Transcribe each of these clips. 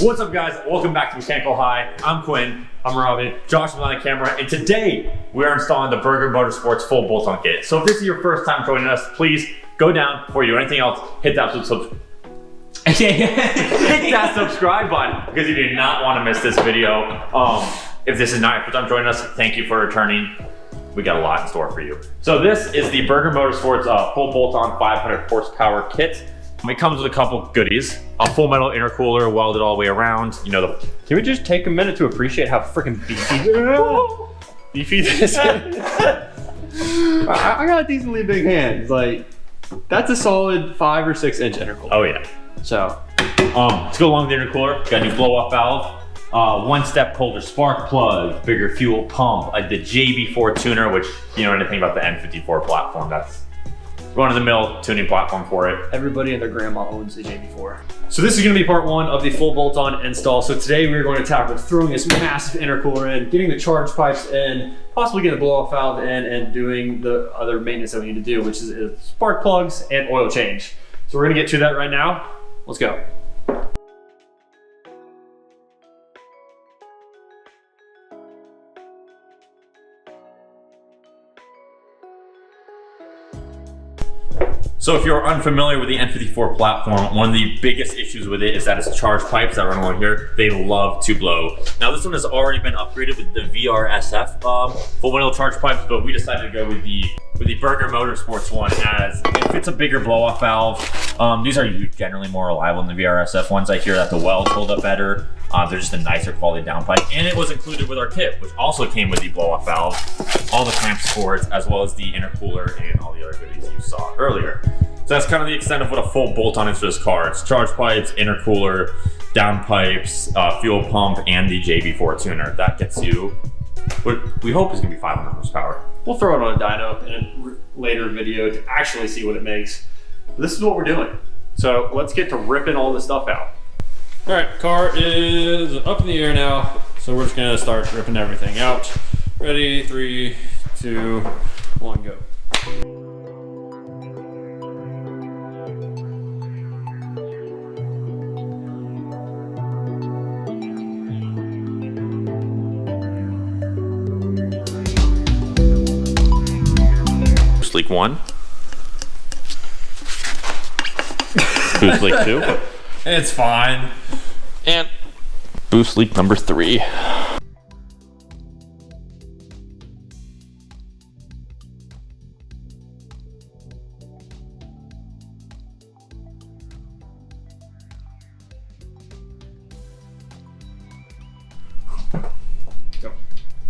What's up, guys? Welcome back to Mechanical High. I'm Quinn. I'm Robin. Josh is on the camera, and today we are installing the Burger Motorsports full bolt-on kit. So if this is your first time joining us, please go down before you do anything else. Hit that subscribe button because you do not want to miss this video. If this is not your first time joining us, thank you for returning. We got a lot in store for you. So this is the Burger Motorsports full bolt-on 500 horsepower kit. It comes with a couple goodies. A full metal intercooler welded all the way around. You know, Can we just take a minute to appreciate how freaking beefy this is? I got decently big hands. Like, that's a solid 5 or 6 inch intercooler. Oh yeah. So, to go along with the intercooler, got a new blow-off valve, one-step colder spark plug, bigger fuel pump, the JB4 tuner, which you know anything about the N54 platform, that's run-of-the-mill tuning platform for it. everybody and their grandma owns the JB4. So this is gonna be part 1 of the full bolt-on install. So today we're going to tackle throwing this massive intercooler in, getting the charge pipes in, possibly getting the blow-off valve in, and doing the other maintenance that we need to do, which is spark plugs and oil change. So we're gonna get to that right now. Let's go. So if you're unfamiliar with the N54 platform, one of the biggest issues with it is that its charge pipes that run along here, they love to blow. Now this one has already been upgraded with the VRSF full metal charge pipes, but we decided to go with the Burger Motorsports one as if it's a bigger blow-off valve. These are generally more reliable than the VRSF ones. I hear that the welds hold up better. They're just a nicer quality downpipe, and it was included with our kit, which also came with the blow-off valve, all the clamp supports, as well as the intercooler and all the other goodies you saw earlier. So that's kind of the extent of what a full bolt-on is for this car. It's charge pipes, intercooler, downpipes, fuel pump, and the JB4 tuner. That gets you what we hope is gonna be 500 horsepower. We'll throw it on a dyno in a later video to actually see what it makes. But this is what we're doing. So let's get to ripping all this stuff out. All right, car is up in the air now. So we're just gonna start ripping everything out. Ready, 3, 2, 1, go. Leak 1. Boost leak 2. It's fine. And boost leak number 3.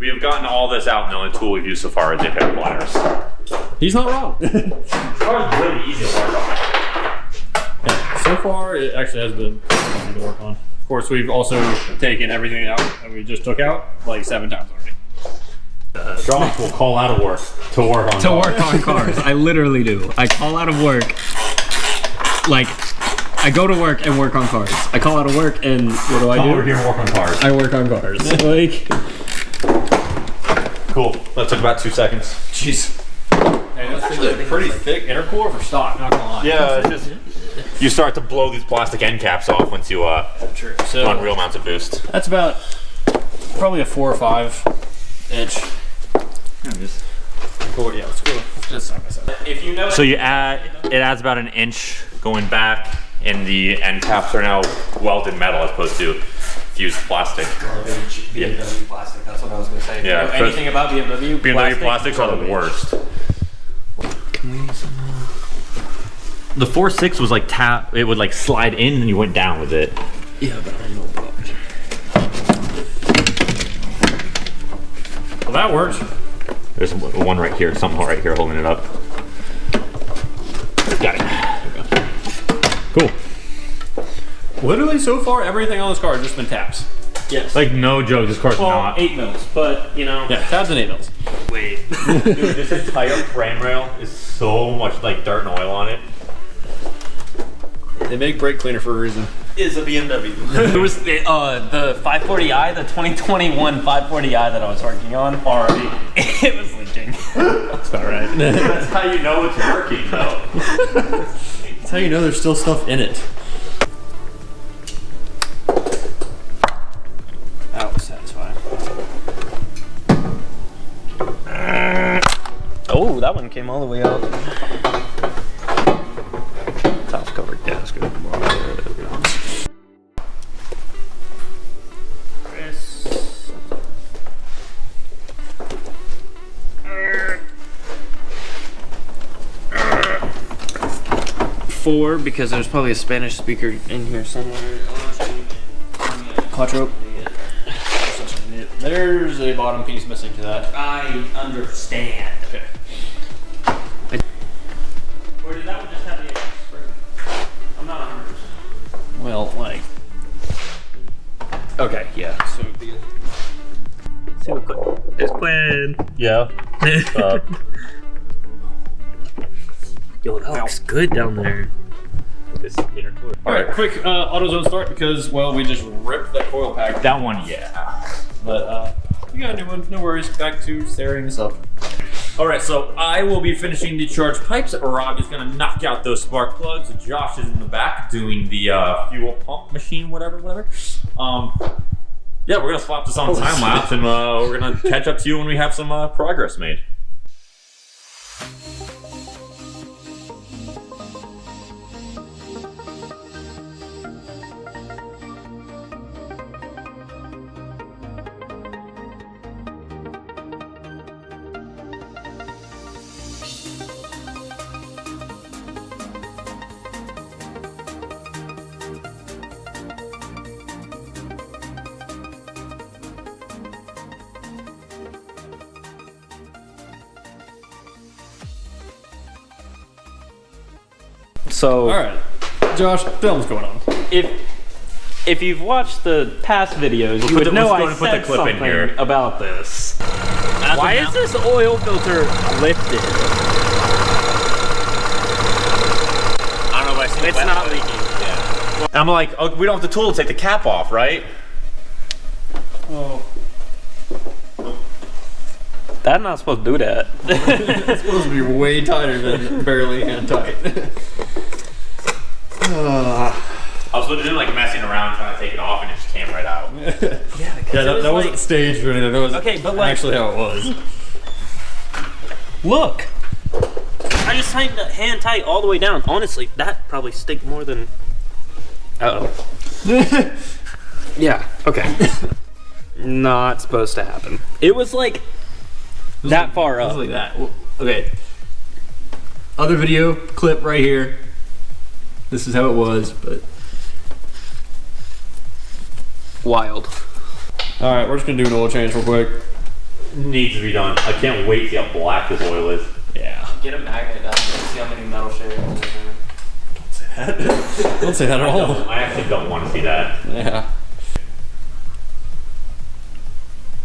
We have gotten all this out, and the only tool we've used so far is the pair of pliers. He's not wrong. This car is really easy to work on. Yeah, so far, it actually has been easy to work on. Of course, we've also taken everything out that we just took out like 7 times already. Josh will call out of work to work on cars. I literally do. I call out of work. Like, I go to work and work on cars. I call out of work and what do I do? Over here and work on cars. I work on cars. Like, cool. That took about 2 seconds. Jeez. Hey, that's actually a pretty thick intercooler for stock, not gonna lie. Yeah, it's just you start to blow these plastic end caps off once you True. So run real amounts of boost. that's about probably a 4 or 5 inch. Yeah, let's go just side by side. If you know, So it adds about an inch going back, and the end caps are now welded metal as opposed to fused plastic. BMW plastic, that's what I was going to say. Yeah, Do you know anything about BMW? BMW plastics are the worst. The 4.6 was like it would like slide in and you went down with it. yeah, but I don't know about it. Well, that works. There's one right here, something right here holding it up. Got it. Cool. Literally, so far, everything on this car has just been taps. Yes. Like no joke, this car's Well, not. 8 mils, but you know, yeah, tabs and 8 mils. Wait. Dude, this entire frame rail is so much like dirt and oil on it. They make brake cleaner for a reason. Is a BMW. It was the 540i, the 2021 540i that I was working on. Already. It was leaking. That's not right. That's how you know it's working, though. That's how you know there's still stuff in it. that one came all the way out. Top cover gasket. Chris. 4 because there's probably a Spanish speaker in here somewhere. Quattro. There's a bottom piece missing to that. I understand. Okay. Or did that one just have the spring? I'm not 100%. Well, like. Okay, yeah. So It's Quinn. Yeah. Yo, that looks good down there. This intercooler. all right, quick AutoZone start because well, we just ripped that coil pack. That one, yeah. But we got a new one. No worries. Back to staring this up. All right, so I will be finishing the charge pipes. Rob is gonna knock out those spark plugs. Josh is in the back doing the fuel pump machine, whatever. Yeah, we're gonna swap this on time lapse, and we're gonna catch up to you when we have some progress made. So, All right, Josh, tell them what's going on. if you've watched the past videos, you would know I said something about this. Why is this oil filter lifted? I don't know, but I see It's not leaking. Yeah. I'm like, oh, we don't have the tool to take the cap off, right? Oh, That's not supposed to do that. it's supposed to be way tighter than barely hand tight. I was literally like messing around trying to take it off, and it just came right out. Yeah, that wasn't staged or anything. That was but like, actually how it was. Look, I just tightened the hand tight all the way down. Honestly, that probably stick more than. Yeah. Okay. Not supposed to happen. It was like that far up. It was like that. Well, okay. Other video clip right here. This is how it was, but Wild. all right, we're just gonna do an oil change real quick. Needs to be done. I can't wait to see how black this oil is. Yeah. Get a magnet up and see how many metal shavings are in there. Don't say that at all. I actually don't want to see that. Yeah.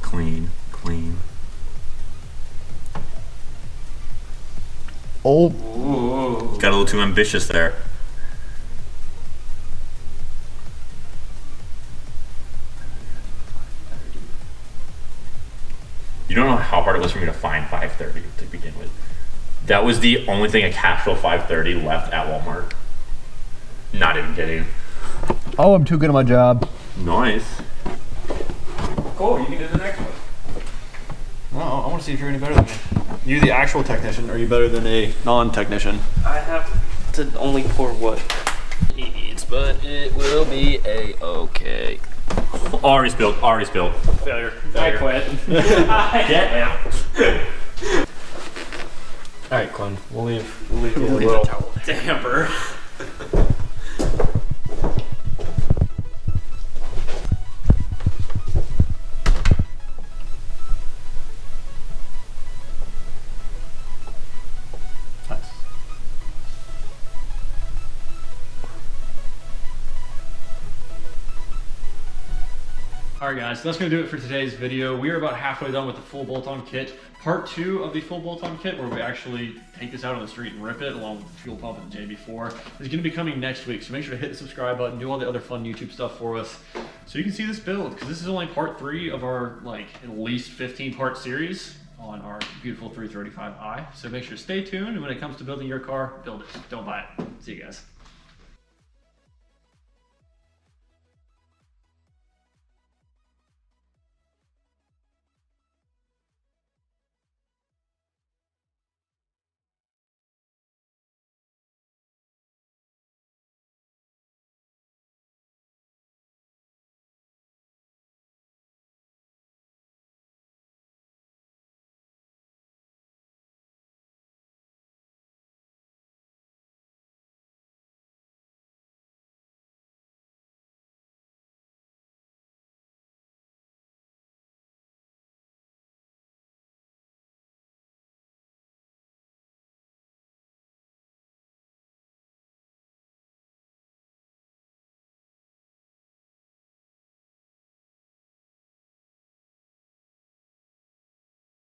Clean. Oh. Got a little too ambitious there. You don't know how hard it was for me to find 530 to begin with. That was the only thing a Castrol 530 left at Walmart. Not even kidding. Oh, I'm too good at my job. Nice. Cool, you can do the next one. Well, I want to see if you're any better than me. You the actual technician, or are you better than a non-technician? I have to only pour what he needs, but it will be a-okay. Already spilled. Failure. I quit. Get out. All right, Quinn. We'll leave you a little damper. Alright guys, so that's going to do it for today's video. We are about halfway done with the full bolt-on kit. Part 2 of the full bolt-on kit, where we actually take this out on the street and rip it, along with the fuel pump and the JB4, is going to be coming next week. So make sure to hit the subscribe button, do all the other fun YouTube stuff for us, so you can see this build, because this is only part 3 of our, like, at least 15-part series on our beautiful 335i. So make sure to stay tuned, and when it comes to building your car, build it. Don't buy it. See you guys.